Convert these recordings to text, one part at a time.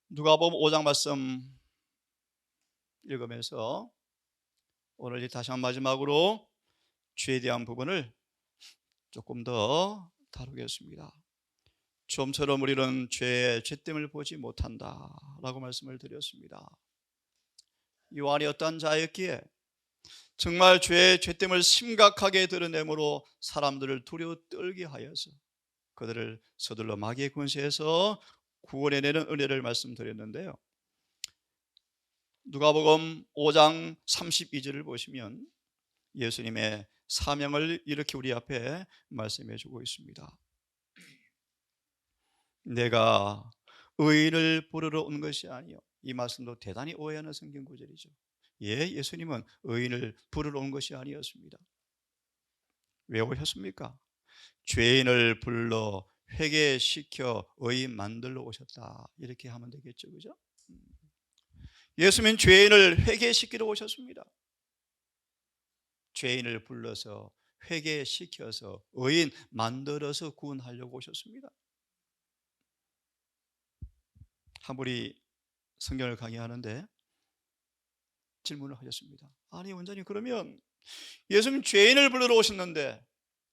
누가복음 5장 말씀 읽으면서 오늘 다시 한 마지막으로 죄에 대한 부분을 조금 더 다루겠습니다. 좀처럼 우리는 죄의 죄됨을 보지 못한다라고 말씀을 드렸습니다. 요한이 어떤 자였기에 정말 죄의 죄됨을 심각하게 드러내므로 사람들을 두려워 떨게 하여서 그들을 서둘러 마귀의 권세에서 구원해내는 은혜를 말씀드렸는데요. 누가복음 5장 32절을 보시면 예수님의 사명을 이렇게 우리 앞에 말씀해 주고 있습니다. 내가 의인을 부르러 온 것이 아니요. 이 말씀도 대단히 오해하는 성경 구절이죠. 예수님은 의인을 부르러 온 것이 아니었습니다. 왜 오셨습니까? 죄인을 불러 회개시켜 의인 만들러 오셨다. 이렇게 하면 되겠죠, 그죠? 예수님은 죄인을 회개시키러 오셨습니다. 죄인을 불러서 회개시켜서 의인 만들어서 구원하려고 오셨습니다. 한 분이 성경을 강의하는데 질문을 하셨습니다. 아니 원장님, 그러면 예수님 죄인을 불러러 오셨는데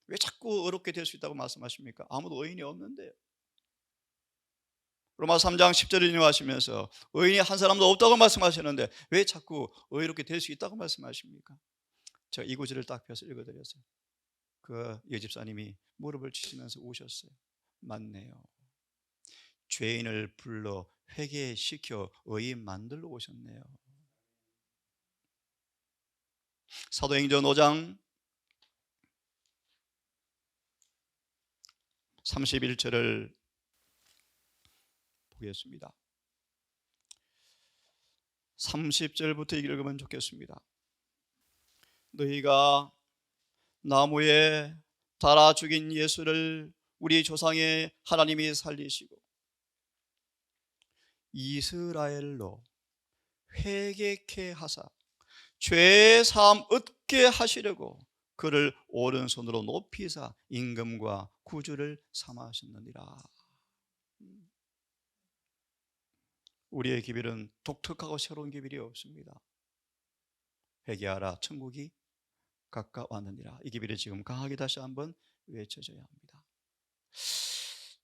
왜 자꾸 의롭게 될 수 있다고 말씀하십니까? 아무도 의인이 없는데요. 로마 3장 10절을 인용하시면서 의인이 한 사람도 없다고 말씀하셨는데 왜 자꾸 의롭게 될 수 있다고 말씀하십니까? 제가 이 구절을 딱 펴서 읽어드렸어요. 그 여집사님이 무릎을 치시면서 우셨어요. 맞네요. 죄인을 불러 회개시켜 의인 만들러 오셨네요. 사도행전 5장 31절을 보겠습니다. 30절부터 읽으면 좋겠습니다. 너희가 나무에 달아 죽인 예수를 우리 조상의 하나님이 살리시고 이스라엘로 회개케 하사 죄의 사함 얻게 하시려고 그를 오른손으로 높이사 임금과 구주를 삼으셨느니라. 우리의 기별은 독특하고 새로운 기별이 없습니다. 회개하라, 천국이 가까웠느니라. 이 기별이 지금 강하게 다시 한번 외쳐져야 합니다.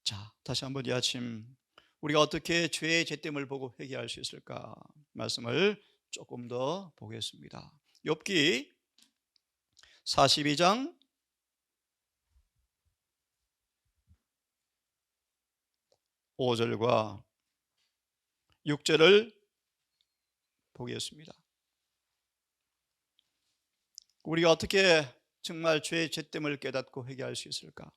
자, 다시 한번 이 아침 우리가 어떻게 죄의 죄됨을 보고 회개할 수 있을까 말씀을 조금 더 보겠습니다. 욥기 42장 5절과 6절을 보겠습니다. 우리가 어떻게 정말 죄의 죄됨을 깨닫고 회개할 수 있을까?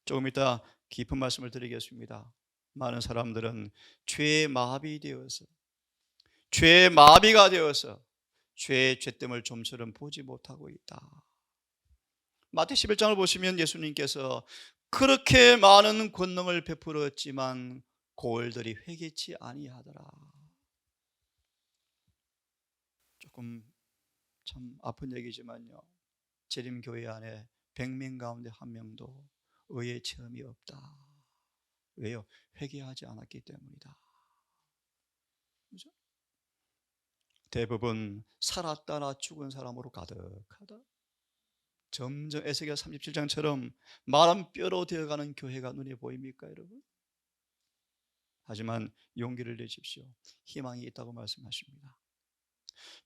조금 이따 깊은 말씀을 드리겠습니다. 많은 사람들은 죄의 마비가 되어서 죄의 죄됨을 좀처럼 보지 못하고 있다. 마태 11장을 보시면 예수님께서 그렇게 많은 권능을 베풀었지만 고을들이 회개치 아니하더라. 조금 참 아픈 얘기지만요, 재림교회 안에 100명 가운데 한 명도 의의 체험이 없다. 왜요? 회개하지 않았기 때문이다. 그렇죠? 대부분 살았다나 죽은 사람으로 가득하다. 점점 에스겔 37장처럼 마른 뼈로 되어가는 교회가 눈에 보입니까, 여러분? 하지만 용기를 내십시오. 희망이 있다고 말씀하십니다.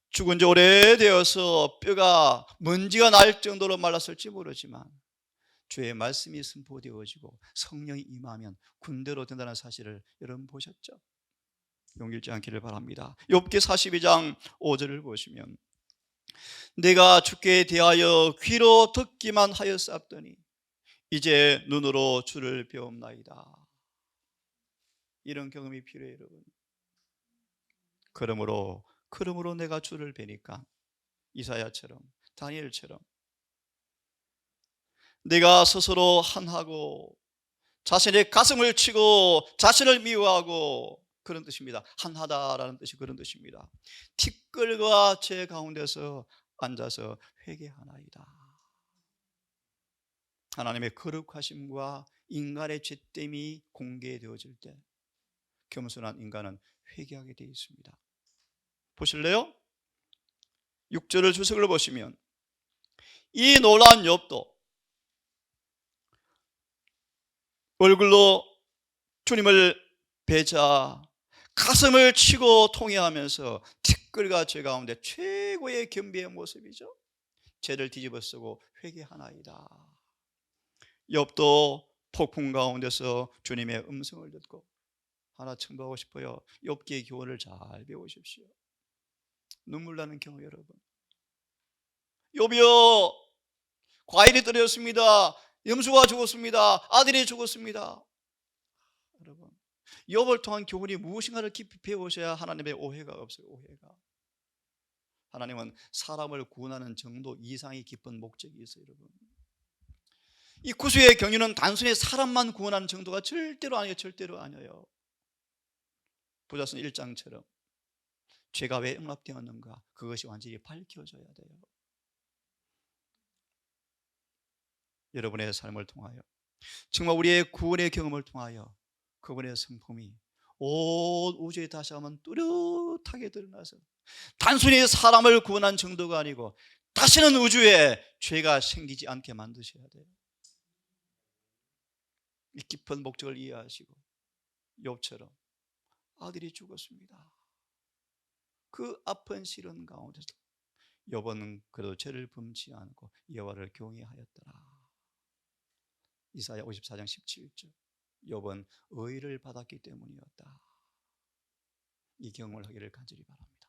죽은 지 오래되어서 뼈가 먼지가 날 정도로 말랐을지 모르지만 주의 말씀이 선포되어지고 성령이 임하면 군대로 된다는 사실을 여러분 보셨죠? 용기 잃지 않기를 바랍니다. 욥기 42장 5절을 보시면 내가 주께 대하여 귀로 듣기만 하였사옵더니 이제 눈으로 주를 배움나이다. 이런 경험이 필요해요, 여러분. 그러므로 내가 주를 뵈니까 이사야처럼 다니엘처럼 내가 스스로 한하고 자신의 가슴을 치고 자신을 미워하고, 그런 뜻입니다. 한하다라는 뜻이 그런 뜻입니다. 티끌과 제 가운데서 앉아서 회개하나이다. 하나님의 거룩하심과 인간의 죄됨이 공개되어질 때 겸손한 인간은 회개하게 되어 있습니다. 보실래요? 6절을 주석을 보시면 이 놀라운 욥도 얼굴로 주님을 뵈자 가슴을 치고 통회하면서 티끌과 죄 가운데 최고의 겸비의 모습이죠. 죄를 뒤집어쓰고 회개하나이다. 욥도 폭풍 가운데서 주님의 음성을 듣고 하나 첨부하고 싶어요. 욥기의 교훈을 잘 배우십시오. 눈물 나는 경우 여러분. 욥이여, 과일이 떨어졌습니다. 염소가 죽었습니다. 아들이 죽었습니다. 여러분, 욥을 통한 교훈이 무엇인가를 깊이 배우셔야 하나님의 오해가 없어요. 오해가. 하나님은 사람을 구원하는 정도 이상의 깊은 목적이 있어요. 여러분, 이 구수의 경륜은 단순히 사람만 구원하는 정도가 절대로 아니에요. 절대로 아니에요. 부자선 1장처럼 죄가 왜 응합되었는가, 그것이 완전히 밝혀져야 돼요. 여러분의 삶을 통하여, 정말 우리의 구원의 경험을 통하여 그분의 성품이 온 우주에 다시 한번 뚜렷하게 드러나서 단순히 사람을 구원한 정도가 아니고 다시는 우주에 죄가 생기지 않게 만드셔야 돼요. 이 깊은 목적을 이해하시고 욥처럼 아들이 죽었습니다. 그 아픈 시련 가운데서 욥은 그래도 죄를 범치 않고 여호와를 경외하였더라. 이사야 54장 17절. 욥은 의를 받았기 때문이었다. 이 경험을 하기를 간절히 바랍니다.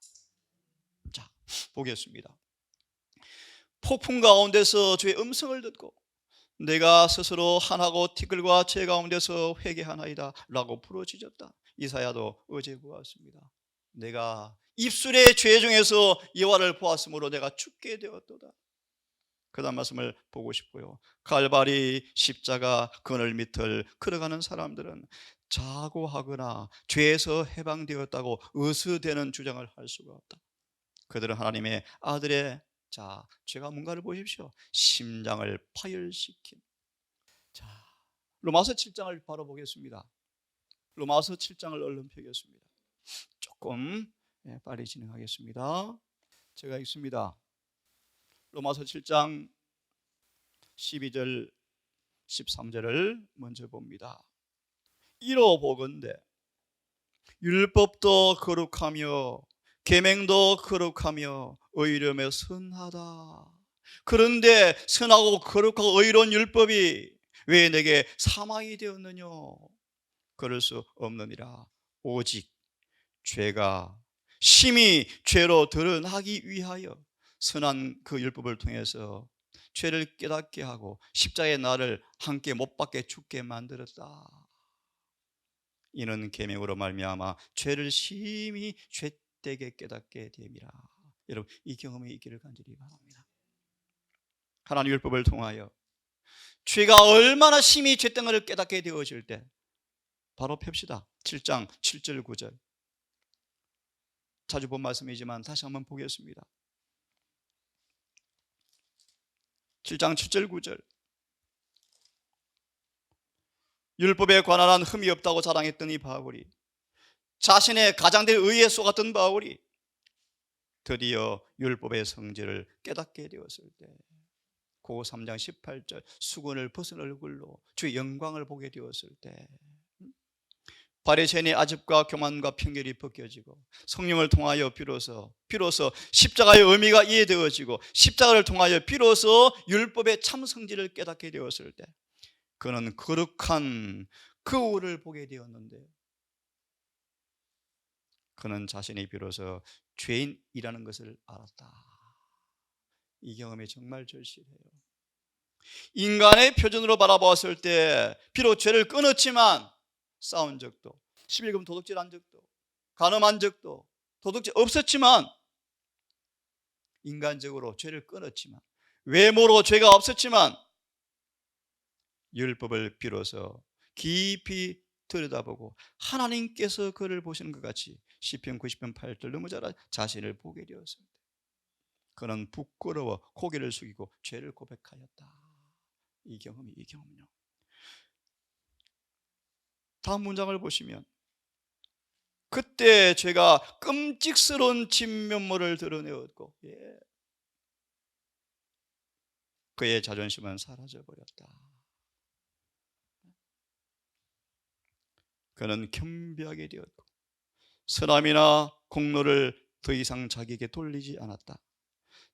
자, 보겠습니다. 폭풍 가운데서 주의 음성을 듣고 내가 스스로 한하고 티끌과 죄 가운데서 회개하나이다 라고 부르짖었다. 이사야도 어제 보았습니다. 내가 입술의 죄 중에서 여호와를 보았으므로 내가 죽게 되었도다. 그 다음 말씀을 보고 싶고요. 갈바리 십자가 그늘 밑을 걸어가는 사람들은 자고하거나 죄에서 해방되었다고 의수되는 주장을 할 수가 없다. 그들은 하나님의 아들의 죄가 뭔가를 보십시오. 심장을 파열시킨. 자, 로마서 7장을 바로 보겠습니다. 로마서 7장을 얼른 펴겠습니다. 조금 빨리 진행하겠습니다. 제가 읽습니다. 로마서 7장 12절 13절을 먼저 봅니다. 이로 보건대 율법도 거룩하며 계명도 거룩하며 의로움에 선하다. 그런데 선하고 거룩하고 의로운 율법이 왜 내게 사망이 되었느냐? 그럴 수 없느니라. 오직 죄가 심히 죄로 드러나기 위하여 선한 그 율법을 통해서 죄를 깨닫게 하고 십자가의 나를 함께 못 박게 죽게 만들었다. 이는 계명으로 말미암아 죄를 심히 죄되게 깨닫게 됨이라. 여러분, 이 경험이 있기를 간절히 바랍니다. 하나님 율법을 통하여 죄가 얼마나 심히 죄된 것을 깨닫게 되어질 때 바로 펴시다. 7장 7절 9절. 자주 본 말씀이지만 다시 한번 보겠습니다. 7장 7절 9절. 율법에 관한 한 흠이 없다고 자랑했던 이 바울이, 자신의 가장된 의에 쏘갔던 바울이 드디어 율법의 성질을 깨닫게 되었을 때, 고 3장 18절, 수건을 벗은 얼굴로 주의 영광을 보게 되었을 때 바리새인의 아집과 교만과 편견이 벗겨지고 성령을 통하여 비로소 십자가의 의미가 이해되어지고 십자가를 통하여 비로소 율법의 참 성질을 깨닫게 되었을 때 그는 거룩한 거울을 보게 되었는데, 그는 자신이 비로소 죄인이라는 것을 알았다. 이 경험이 정말 절실해요. 인간의 표준으로 바라보았을 때 비록 죄를 끊었지만 싸운 적도, 11금 도둑질한 적도, 간음한 적도, 도둑질 없었지만 인간적으로 죄를 끊었지만, 외모로 죄가 없었지만 율법을 빌어서 깊이 들여다보고 하나님께서 그를 보시는 것 같이 시편 90편 8절 너무 잘 자신을 보게 되었을 때 그는 부끄러워 고개를 숙이고 죄를 고백하였다. 이 경험은요. 다음 문장을 보시면 그때 죄가 끔찍스러운 진면모를 드러내었고, 그의 자존심은 사라져버렸다. 그는 겸비하게 되었고 선함이나 공로를 더 이상 자기에게 돌리지 않았다.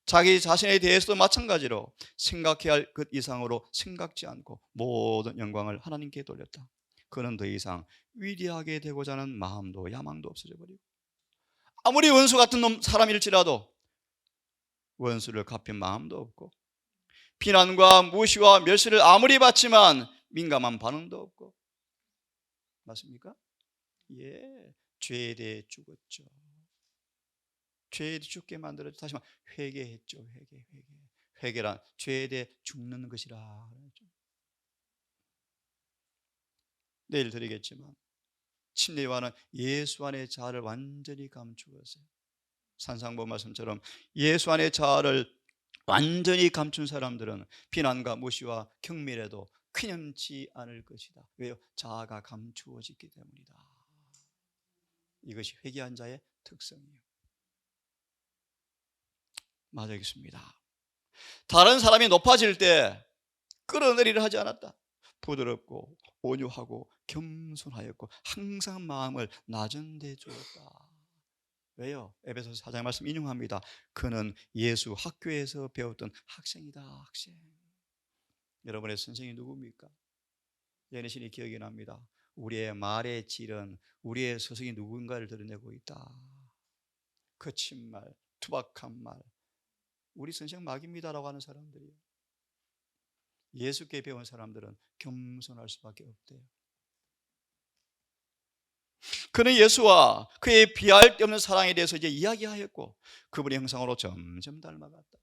자기 자신에 대해서도 마찬가지로 생각해야 할 것 이상으로 생각지 않고 모든 영광을 하나님께 돌렸다. 그는 더 이상 위대하게 되고자 하는 마음도 야망도 없어져 버리고, 아무리 원수 같은 사람일지라도 원수를 갚을 마음도 없고, 비난과 무시와 멸시를 아무리 받지만 민감한 반응도 없고. 맞습니까? 죄에 대해 죽었죠. 죄에 죽게 만들었죠. 다시 말해 회개했죠. 회개란 죄에 대해 죽는 것이라. 내일 드리겠지만 침례 요한은 예수 안의 자아를 완전히 감추었어요. 산상보 말씀처럼 예수 안의 자아를 완전히 감춘 사람들은 비난과 무시와 경멸에도 퀴념치 않을 것이다. 왜요? 자아가 감추어지기 때문이다. 이것이 회개한 자의 특성이에요. 맞아겠습니다. 다른 사람이 높아질 때 끌어내리려 하지 않았다. 부드럽고 온유하고 겸손하였고 항상 마음을 낮은 데 주었다. 왜요? 에베소서 4장 말씀 인용합니다. 그는 예수 학교에서 배웠던 학생이다. 학생. 여러분의 선생이 누굽니까? 예내신이 기억이 납니다. 우리의 말의 질은 우리의 스승이 누군가를 드러내고 있다. 거친 말, 투박한 말, 우리 선생 막입니다라고 하는 사람들이에요. 예수께 배운 사람들은 겸손할 수밖에 없대요. 그는 예수와 그의 비할 데 없는 사랑에 대해서 이제 이야기하였고 그분의 형상으로 점점 닮아갔다.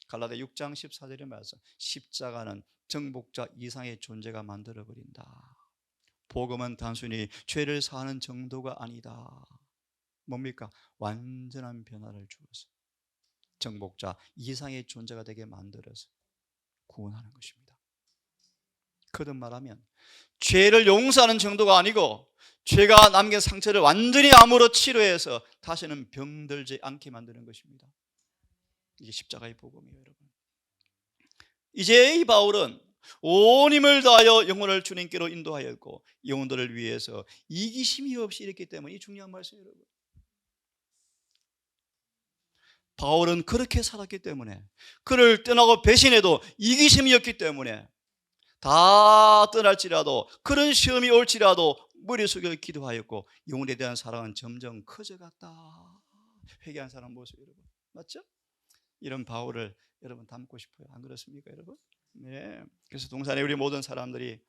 갈라디아 6장 14절의 말씀, 십자가는 정복자 이상의 존재가 만들어버린다. 복음은 단순히 죄를 사하는 정도가 아니다. 뭡니까? 완전한 변화를 주어서 정복자 이상의 존재가 되게 만들어서 구원하는 것입니다. 거듭 말하면 죄를 용서하는 정도가 아니고 죄가 남긴 상처를 완전히 암으로 치료해서 다시는 병들지 않게 만드는 것입니다. 이게 십자가의 복음이에요, 여러분. 이제 이 바울은 온 힘을 다하여 영혼을 주님께로 인도하였고 영혼들을 위해서 이기심이 없이 이랬기 때문에 이 중요한 말씀이에요, 여러분. 바울은 그렇게 살았기 때문에, 그를 떠나고 배신해도 이기심이 없기 때문에 다 떠날지라도 그런 시험이 올지라도 머리 숙여 기도하였고 영혼에 대한 사랑은 점점 커져갔다. 회개한 사람 모습, 여러분 맞죠? 이런 바울을 여러분 닮고 싶어요. 안 그렇습니까, 여러분? 네. 그래서 동산에 우리 모든 사람들이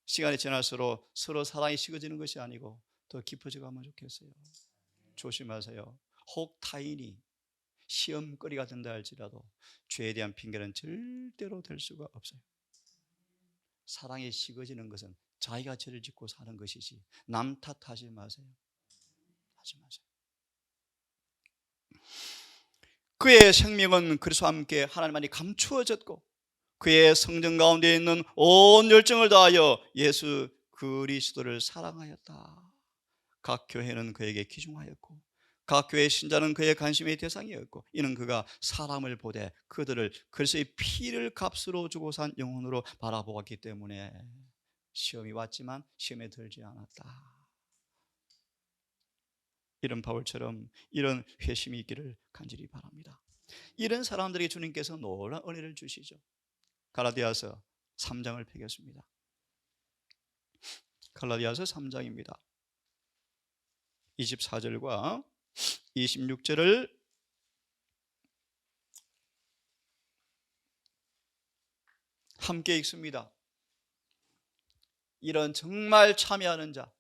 시간이 지날수록 서로 사랑이 식어지는 것이 아니고 더 깊어져 가면 좋겠어요. 조심하세요. 혹 타인이 시험거리가 된다 할지라도 죄에 대한 핑계는 절대로 될 수가 없어요. 사랑이 식어지는 것은 자기가 죄를 짓고 사는 것이지 남 탓하지 마세요. 하지 마세요. 그의 생명은 그리스도와 함께 하나님 안에 감추어졌고 그의 성전 가운데 있는 온 열정을 다하여 예수 그리스도를 사랑하였다. 각 교회는 그에게 기중하였고 각 교회의 신자는 그의 관심의 대상이었고 이는 그가 사람을 보되 그들을 그리스도의 피를 값으로 주고 산 영혼으로 바라보았기 때문에 시험이 왔지만 시험에 들지 않았다. 이런 바울처럼 이런 회심이 있기를 간절히 바랍니다. 이런 사람들에게 주님께서 놀라운 은혜를 주시죠. 갈라디아서 3장을 펴겠습니다. 갈라디아서 3장입니다. 24절과 26절을 함께 읽습니다. 이런 정말 참여하는 자,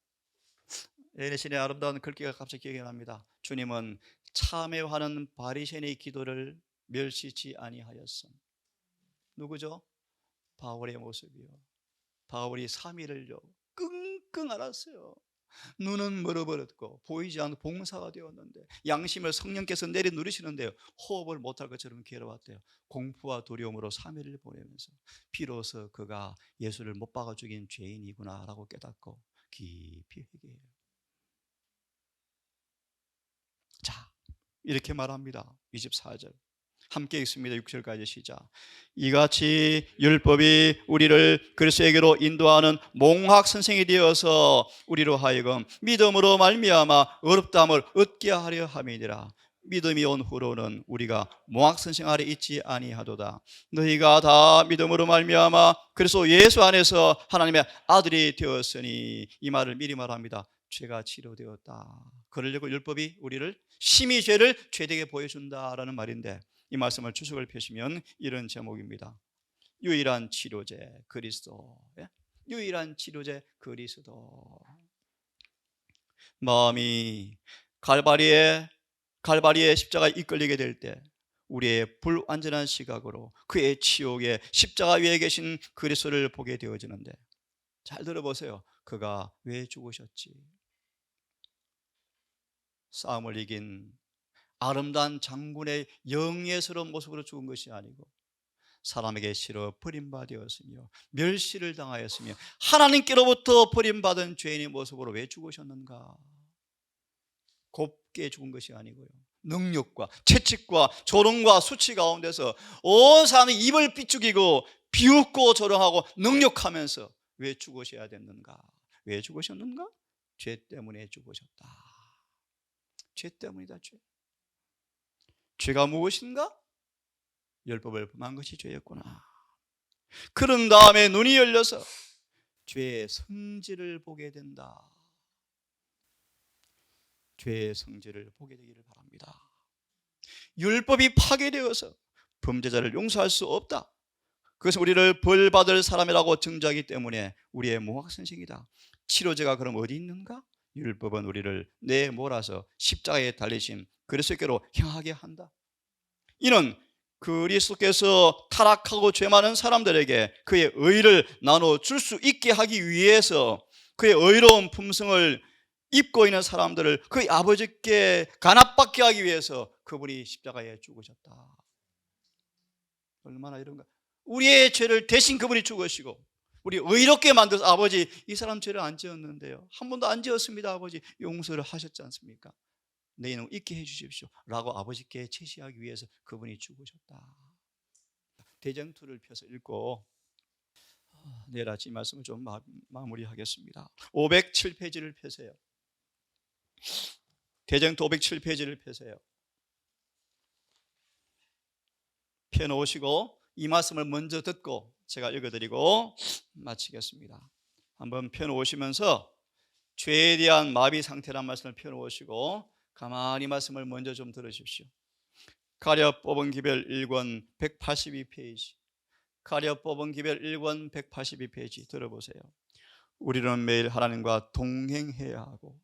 예레신의 아름다운 글귀가 갑자기 기억이 납니다. 주님은 참여하는 바리새인의 기도를 멸시치 아니하였음. 누구죠? 바울의 모습이요. 바울이 3일을요 끙끙 앓았어요. 눈은 멀어버렸고 보이지 않는 봉사가 되었는데 양심을 성령께서 내려 누리시는데요 호흡을 못할 것처럼 괴로웠대요. 공포와 두려움으로 3일을 보내면서 비로소 그가 예수를 못 박아 죽인 죄인이구나 라고 깨닫고 깊이 회개해요. 이렇게 말합니다. 24절 함께 읽습니다. 6절까지 시작. 이같이 율법이 우리를 그리스도에게로 인도하는 몽학 선생이 되어서 우리로 하여금 믿음으로 말미암아 어렵다함을 얻게 하려 함이니라. 믿음이 온 후로는 우리가 몽학 선생 아래 있지 아니하도다. 너희가 다 믿음으로 말미암아 그리스도 예수 안에서 하나님의 아들이 되었으니, 이 말을 미리 말합니다. 죄가 치료되었다. 그러려고 율법이 우리를 심히 죄를 죄되게 보여준다라는 말인데, 이 말씀을 주석을 펴시면 이런 제목입니다. 유일한 치료제 그리스도. 유일한 치료제 그리스도. 마음이 갈바리의 십자가에 이끌리게 될 때 우리의 불완전한 시각으로 그의 치욕에 십자가 위에 계신 그리스도를 보게 되어지는데, 잘 들어보세요. 그가 왜 죽으셨지? 싸움을 이긴 아름다운 장군의 영예스러운 모습으로 죽은 것이 아니고, 사람에게 실어 버림받았으며 멸시를 당하였으며 하나님께로부터 버림받은 죄인의 모습으로 왜 죽으셨는가? 곱게 죽은 것이 아니고요, 능력과 채찍과 조롱과 수치 가운데서 온 사람이 입을 삐죽이고 비웃고 조롱하고 능력하면서 왜 죽으셔야 됐는가? 왜 죽으셨는가? 죄 때문에 죽으셨다. 죄 때문이다. 죄가 무엇인가? 율법을 범한 것이 죄였구나. 그런 다음에 눈이 열려서 죄의 성질을 보게 된다. 죄의 성질을 보게 되기를 바랍니다. 율법이 파괴되어서 범죄자를 용서할 수 없다. 그것은 우리를 벌받을 사람이라고 정죄하기 때문에 우리의 모학선생이다. 치료제가 그럼 어디 있는가? 율법은 우리를 내몰아서 십자가에 달리신 그리스도께로 향하게 한다. 이는 그리스도께서 타락하고 죄 많은 사람들에게 그의 의를 나눠줄 수 있게 하기 위해서, 그의 의로운 품성을 입고 있는 사람들을 그의 아버지께 간합받게 하기 위해서 그분이 십자가에 죽으셨다. 얼마나 이런가. 우리의 죄를 대신 그분이 죽으시고 우리 의롭게 만들어서, 아버지 이 사람 죄를 안 지었는데요, 한 번도 안 지었습니다 아버지, 용서를 하셨지 않습니까? 내 이름 잊게 해주십시오 라고 아버지께 제시하기 위해서 그분이 죽으셨다. 대쟁투를 펴서 읽고 내일 아침 말씀을 좀 마무리하겠습니다. 507페이지를 펴세요. 대쟁투 507페이지를 펴세요. 펴놓으시고 이 말씀을 먼저 듣고 제가 읽어드리고 마치겠습니다. 한번 펴놓으시면서 죄에 대한 마비 상태란 말씀을 펴놓으시고 가만히 말씀을 먼저 좀 들으십시오. 가려 뽑은 기별 1권 182페이지, 가려 뽑은 기별 1권 182페이지 들어보세요. 우리는 매일 하나님과 동행해야 하고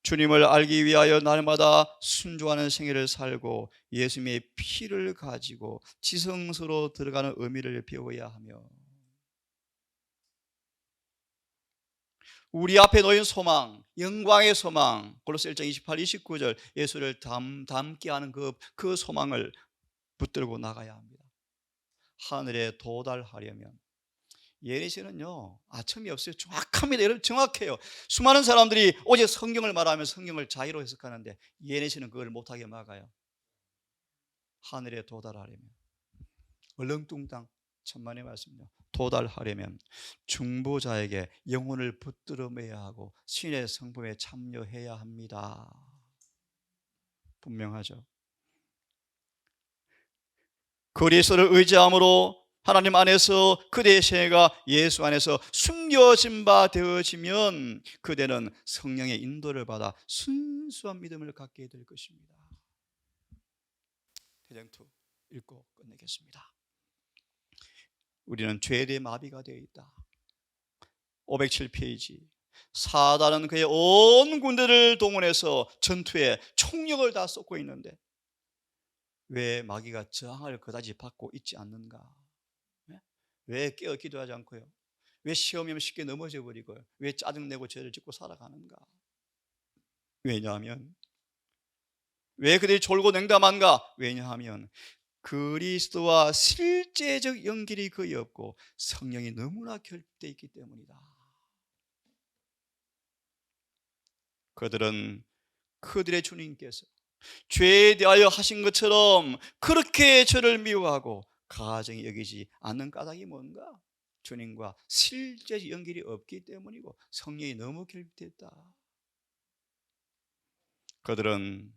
주님을 알기 위하여 날마다 순종하는 생애를 살고 예수님의 피를 가지고 지성소로 들어가는 의미를 배워야 하며, 우리 앞에 놓인 소망, 영광의 소망, 골로새 1장 28, 29절 예수를 닮게 하는 그 소망을 붙들고 나가야 합니다. 하늘에 도달하려면 예리시는요 아첨이 없어요. 정확합니다. 여러분 정확해요. 수많은 사람들이 오직 성경을 말하면 성경을 자의로 해석하는데 예리시는 그걸 못하게 막아요. 하늘에 도달하려면, 얼렁뚱땅 천만의 말씀요, 도달하려면 중보자에게 영혼을 붙들어 매야 하고 신의 성품에 참여해야 합니다. 분명하죠. 그리스도를 의지함으로 하나님 안에서 그대의 생애가 예수 안에서 숨겨진 바 되어지면 그대는 성령의 인도를 받아 순수한 믿음을 갖게 될 것입니다. 대쟁투 읽고 끝내겠습니다. 우리는 죄에 대해 마비가 되어 있다. 507페이지, 사단은 그의 온 군대를 동원해서 전투에 총력을 다 쏟고 있는데 왜 마귀가 저항을 그다지 받고 있지 않는가? 왜 깨어 기도하지 않고요? 왜 시험이면 쉽게 넘어져 버리고요? 왜 짜증내고 죄를 짓고 살아가는가? 왜냐하면, 왜 그들이 졸고 냉담한가? 왜냐하면 그리스도와 실제적 연결이 거의 없고 성령이 너무나 결핍되어 있기 때문이다. 그들은 그들의 주님께서 죄에 대하여 하신 것처럼 그렇게 저를 미워하고 가증히 여기지 않는 까닭이 뭔가? 주님과 실제 연결이 없기 때문이고 성령이 너무 결핍됐다. 그들은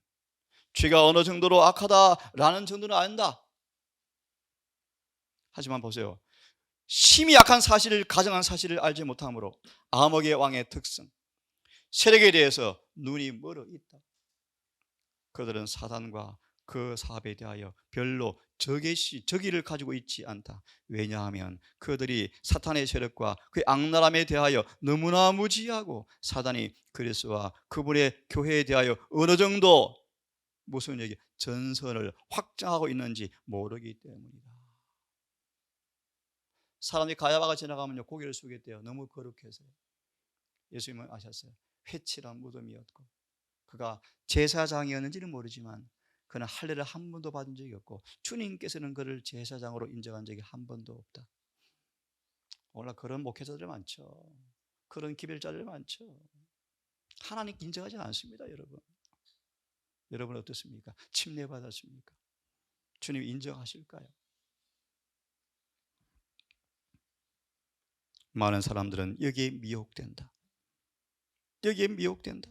죄가 어느 정도로 악하다라는 정도는 안다. 하지만 보세요. 심히 약한 사실을 가정한 사실을 알지 못하므로 암흑의 왕의 특성, 세력에 대해서 눈이 멀어 있다. 그들은 사단과 그 사업에 대하여 별로 적의를 가지고 있지 않다. 왜냐하면 그들이 사탄의 세력과 그 악랄함에 대하여 너무나 무지하고 사단이 그리스도와 그분의 교회에 대하여 어느 정도 무슨 얘기 전선을 확장하고 있는지 모르기 때문이다. 사람이 가야바가 지나가면요 고개를 숙였대요. 너무 거룩해서요. 예수님은 아셨어요. 회칠한 무덤이었고 그가 제사장이었는지는 모르지만 그는 할례를 한 번도 받은 적이 없고 주님께서는 그를 제사장으로 인정한 적이 한 번도 없다. 오늘 그런 목회자들 많죠. 그런 기별자들 많죠. 하나님 인정하지 않습니다. 여러분. 여러분 어떻습니까? 침례받았습니까? 주님 인정하실까요? 많은 사람들은 여기에 미혹된다. 여기에 미혹된다.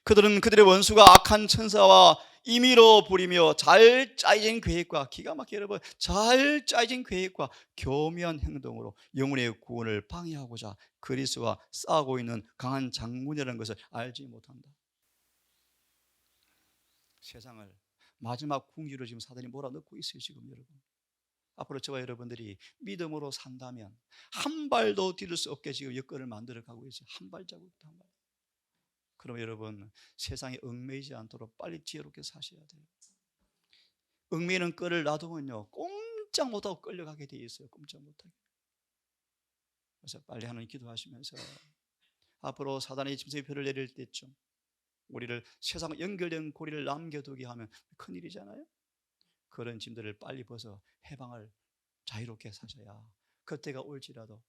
그들은 그들의 원수가 악한 천사와 임의로 부리며 잘 짜여진 계획과 기가 막히게 여러분 잘 짜여진 계획과 교묘한 행동으로 영혼의 구원을 방해하고자 그리스도와 싸우고 있는 강한 장군이라는 것을 알지 못한다. 세상을 마지막 궁지로 지금 사단이 몰아넣고 있어요. 지금 여러분 앞으로 저와 여러분들이 믿음으로 산다면 한 발도 뒤를 수 없게 지금 여건을 만들어 가고 있어요. 한 발자국도 한 발. 그럼 여러분 세상에 얽매이지 않도록 빨리 지혜롭게 사셔야 돼요. 얽매이는 끈을 놔두면요 꼼짝 못하고 끌려가게 돼 있어요. 꼼짝 못하게. 그래서 빨리 하나님 기도하시면서 앞으로 사단의 짐승의 표를 내릴 때쯤 우리를 세상 연결된 고리를 남겨두게 하면 큰일이잖아요. 그런 짐들을 빨리 벗어 해방을 자유롭게 사셔야 그때가 올지라도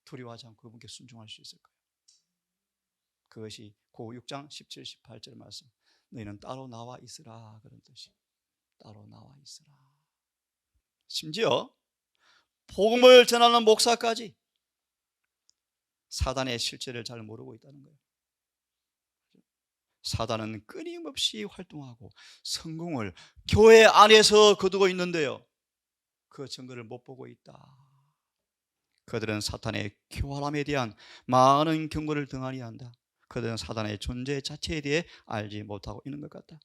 두려워하지 않고 그분께 순종할 수 있을 거예요. 그것이 고 6장 17, 18절 말씀 너희는 따로 나와 있으라 그런 뜻이 따로 나와 있으라. 심지어 복음을 전하는 목사까지 사단의 실체를 잘 모르고 있다는 거예요. 사단은 끊임없이 활동하고 성공을 교회 안에서 거두고 있는데요 그 증거를 못 보고 있다. 그들은 사탄의 교활함에 대한 많은 경고를 등한히 한다. 그들은 사단의 존재 자체에 대해 알지 못하고 있는 것 같다.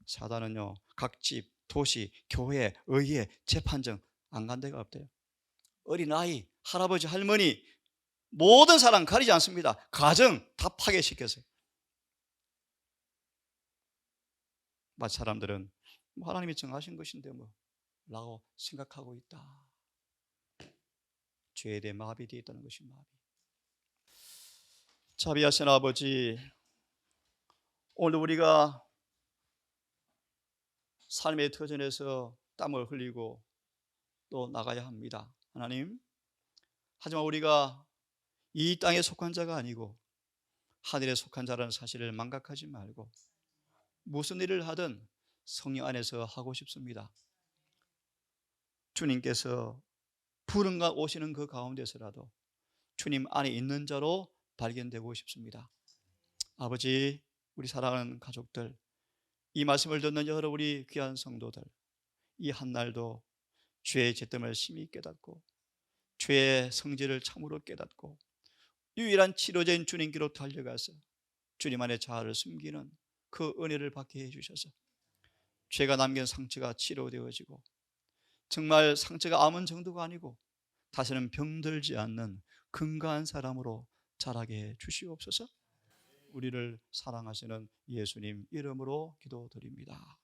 사단은요 각 집, 도시, 교회, 의회, 재판정 안 간 데가 없대요. 어린아이, 할아버지, 할머니 모든 사람 가리지 않습니다. 가정 다 파괴시켰어요. 마치 사람들은 하나님이 정하신 것인데 뭐 라고 생각하고 있다. 죄에 대해 마비되어 있다는 것이 마비. 자비하신 아버지, 오늘 우리가 삶의 터전에서 땀을 흘리고 또 나가야 합니다. 하나님, 하지만 우리가 이 땅에 속한 자가 아니고 하늘에 속한 자라는 사실을 망각하지 말고 무슨 일을 하든 성령 안에서 하고 싶습니다. 주님께서 부름과 오시는 그 가운데서라도 주님 안에 있는 자로 발견되고 싶습니다. 아버지, 우리 사랑하는 가족들, 이 말씀을 듣는 여러 우리 귀한 성도들, 이 한날도 죄의 죄됨을 심히 깨닫고 죄의 성질을 참으로 깨닫고 유일한 치료제인 주님께로 달려가서 주님 안에 자아를 숨기는 그 은혜를 받게 해주셔서 죄가 남긴 상처가 치료되어지고 정말 상처가 아문 정도가 아니고 다시는 병들지 않는 건강한 사람으로 자라게 해 주시옵소서. 우리를 사랑하시는 예수님 이름으로 기도드립니다.